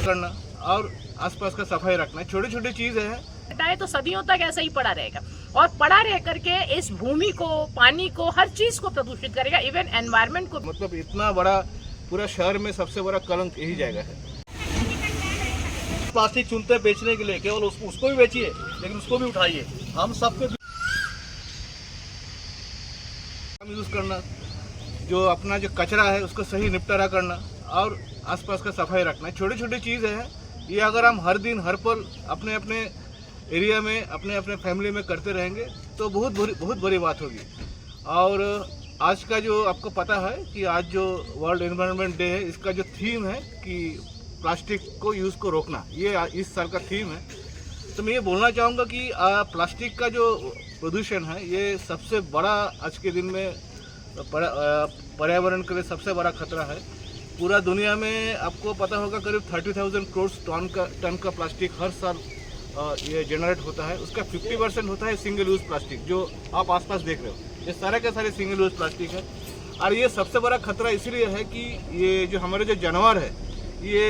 करना और आसपास का सफाई रखना, छोटी छोटी चीजें हैं। हटाए तो सदियों तक ऐसा ही पड़ा रहेगा और पड़ा रह करके इस भूमि को, पानी को, हर चीज को प्रदूषित करेगा, इवन एनवायरनमेंट को। मतलब इतना बड़ा पूरा शहर में सबसे बड़ा कलंक यही जगह है। प्लास्टिक चुनते हैं बेचने के लिए, केवल उसको भी बेचिए लेकिन उसको भी उठाइए। हम सबके यूज करना, जो अपना जो कचरा है उसको सही निपटारा करना और आसपास का सफाई रखना, छोटी छोटी चीज़ें हैं। ये अगर हम हर दिन हर पल अपने अपने एरिया में, अपने अपने फैमिली में करते रहेंगे तो बहुत बड़ी बात होगी। और आज का जो आपको पता है कि आज जो वर्ल्ड एनवायरनमेंट डे है, इसका जो थीम है कि प्लास्टिक को यूज़ को रोकना, ये इस साल का थीम है। तो मैं ये बोलना चाहूँगा कि प्लास्टिक का जो प्रदूषण है ये सबसे बड़ा आज के दिन में पर्यावरण के लिए सबसे बड़ा खतरा है। पूरा दुनिया में आपको पता होगा करीब 30,000 करोड़ टन का प्लास्टिक हर साल ये जनरेट होता है। उसका 50% होता है सिंगल यूज़ प्लास्टिक, जो आप आसपास देख रहे हो। ये सारे के सारे सिंगल यूज़ प्लास्टिक है। और ये सबसे बड़ा खतरा इसलिए है कि ये जो हमारे जो जानवर है ये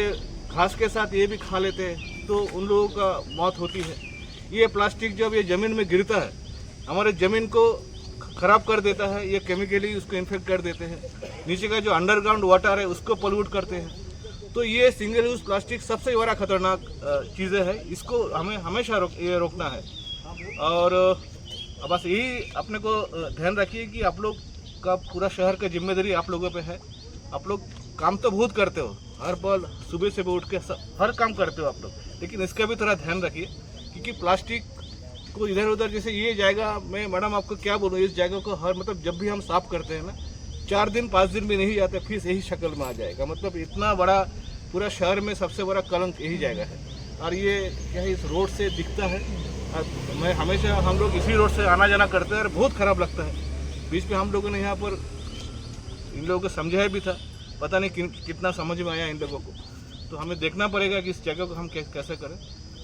घास के साथ ये भी खा लेते हैं, तो उन लोगों का मौत होती है। ये प्लास्टिक जब ये ज़मीन में गिरता है हमारे ज़मीन को ख़राब कर देता है, ये केमिकली उसको इन्फेक्ट कर देते हैं। नीचे का जो अंडरग्राउंड वाटर है उसको पोल्यूट करते हैं। तो ये सिंगल यूज़ प्लास्टिक सबसे बड़ा खतरनाक चीज़ें है, इसको हमें हमेशा रोकना है। और बस यही अपने को ध्यान रखिए कि आप लोग का पूरा शहर का जिम्मेदारी आप लोगों पे है। आप लोग काम तो बहुत करते हो, हर पल सुबह से उठ के हर काम करते हो आप लोग, लेकिन इसका भी थोड़ा ध्यान रखिए क्योंकि प्लास्टिक को इधर उधर, जैसे ये जगह मैं मैडम आपको क्या बोलूँ, इस जगह को हर मतलब जब भी हम साफ करते हैं ना 4 दिन 5 दिन भी नहीं जाते फिर यही शक्ल में आ जाएगा। मतलब इतना बड़ा पूरा शहर में सबसे बड़ा कलंक यही जगह है। और ये क्या है, इस रोड से दिखता है। और मैं हमेशा हम लोग इसी रोड से आना जाना करते हैं और बहुत ख़राब लगता है। बीच में हम लोगों ने यहाँ पर इन लोगों को समझाया भी था, पता नहीं कितना समझ में आया इन लोगों को। तो हमें देखना पड़ेगा कि इस जगह को हम कैसे करें।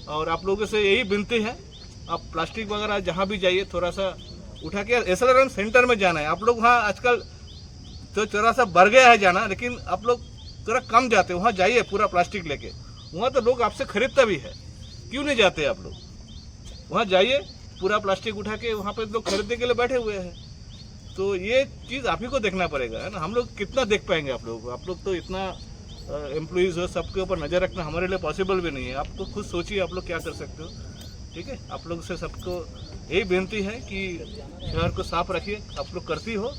और आप लोगों से यही विनती है, आप प्लास्टिक वगैरह जहाँ भी जाइए थोड़ा सा उठा के एसएलआरएम सेंटर में जाना है। आप लोग वहाँ आजकल तो थोड़ा सा बढ़ गया है जाना, लेकिन आप लोग थोड़ा कम जाते, वहाँ जाइए पूरा प्लास्टिक लेके। वहाँ तो लोग आपसे खरीदता भी है, क्यों नहीं जाते आप लोग? वहाँ जाइए, पूरा प्लास्टिक उठा के वहाँ पे लोग खरीदने के लिए बैठे हुए हैं। तो ये चीज़ आप ही को देखना पड़ेगा, है ना। हम लोग कितना देख पाएंगे आप लोग? आप लोग तो इतना एम्प्लॉइज़ हो, सबके ऊपर नज़र रखना हमारे लिए पॉसिबल भी नहीं है। आप तो खुद सोचिए आप लोग क्या कर सकते हो। ठीक है, आप लोग से सबको यही विनती है कि शहर को साफ रखिए। आप लोग करती हो,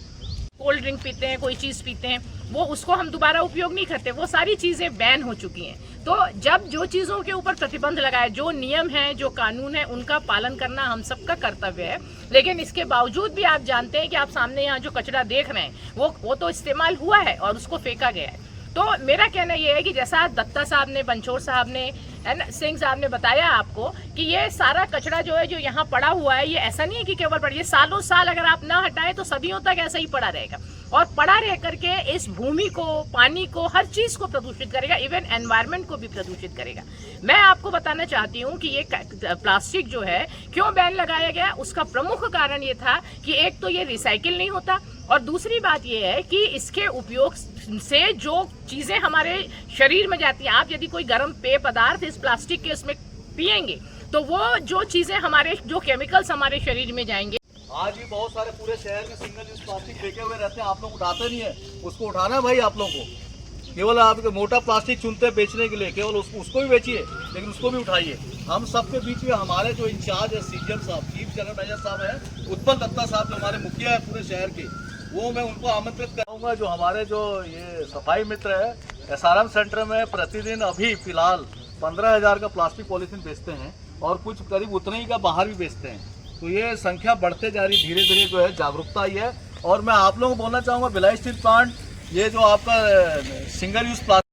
कोल्ड ड्रिंक पीते हैं, कोई चीज़ पीते हैं, वो उसको हम दोबारा उपयोग नहीं करते, वो सारी चीज़ें बैन हो चुकी हैं। तो जब जो चीज़ों के ऊपर प्रतिबंध लगाए, जो नियम हैं, जो कानून है, उनका पालन करना हम सबका कर्तव्य है। लेकिन इसके बावजूद भी आप जानते हैं कि आप सामने यहाँ जो कचरा देख रहे हैं वो तो इस्तेमाल हुआ है और उसको फेंका गया है। तो मेरा कहना ये है कि जैसा दत्ता साहब ने, बंचोर साहब ने, सिंह साहब ने बताया आपको कि ये सारा कचरा जो है, जो यहाँ पड़ा हुआ है, ये ऐसा नहीं है कि केवल पड़ा, ये सालों साल अगर आप ना हटाएं तो सदियों तक ऐसा ही पड़ा रहेगा और पड़ा रह करके इस भूमि को, पानी को, हर चीज को प्रदूषित करेगा, इवन एनवायरनमेंट को भी प्रदूषित करेगा। मैं आपको बताना चाहती हूँ कि ये प्लास्टिक जो है क्यों बैन लगाया गया, उसका प्रमुख कारण ये था कि एक तो ये रिसाइकिल नहीं होता और दूसरी बात ये है कि इसके उपयोग से जो चीजें हमारे शरीर में जाती हैं, आप यदि कोई गर्म पेय पदार्थ इस प्लास्टिक के उसमें पिएंगे तो वो जो चीजें हमारे, जो केमिकल्स हमारे शरीर में जाएंगे। आज भी बहुत सारे पूरे शहर में सिंगल यूज प्लास्टिक फेंके हुए रहते हैं, आप लोग उठाते नहीं है। उसको उठाना है भाई आप लोग को। केवल आप मोटा प्लास्टिक चुनते हैं बेचने के लिए, केवल उसको भी बेचिए लेकिन उसको भी उठाइए। हम सबके बीच में हमारे जो इंचार्ज है सीजीएम साहब, चीफ जनरल मैनेजर साहब है, उत्पल दत्ता साहब जो हमारे मुखिया है पूरे शहर के, वो मैं उनको आमंत्रित करूँगा। जो हमारे जो ये सफाई मित्र है एसआरएम सेंटर में प्रतिदिन अभी फिलहाल 15,000 का प्लास्टिक पॉलीथीन बेचते हैं और कुछ करीब उतने ही का बाहर भी बेचते हैं। तो ये संख्या बढ़ते जा रही, धीरे धीरे जो है जागरूकता आई है। और मैं आप लोगों को बोलना चाहूँगा भिलाई स्टील प्लांट, ये जो आपका सिंगल यूज प्लास्टिक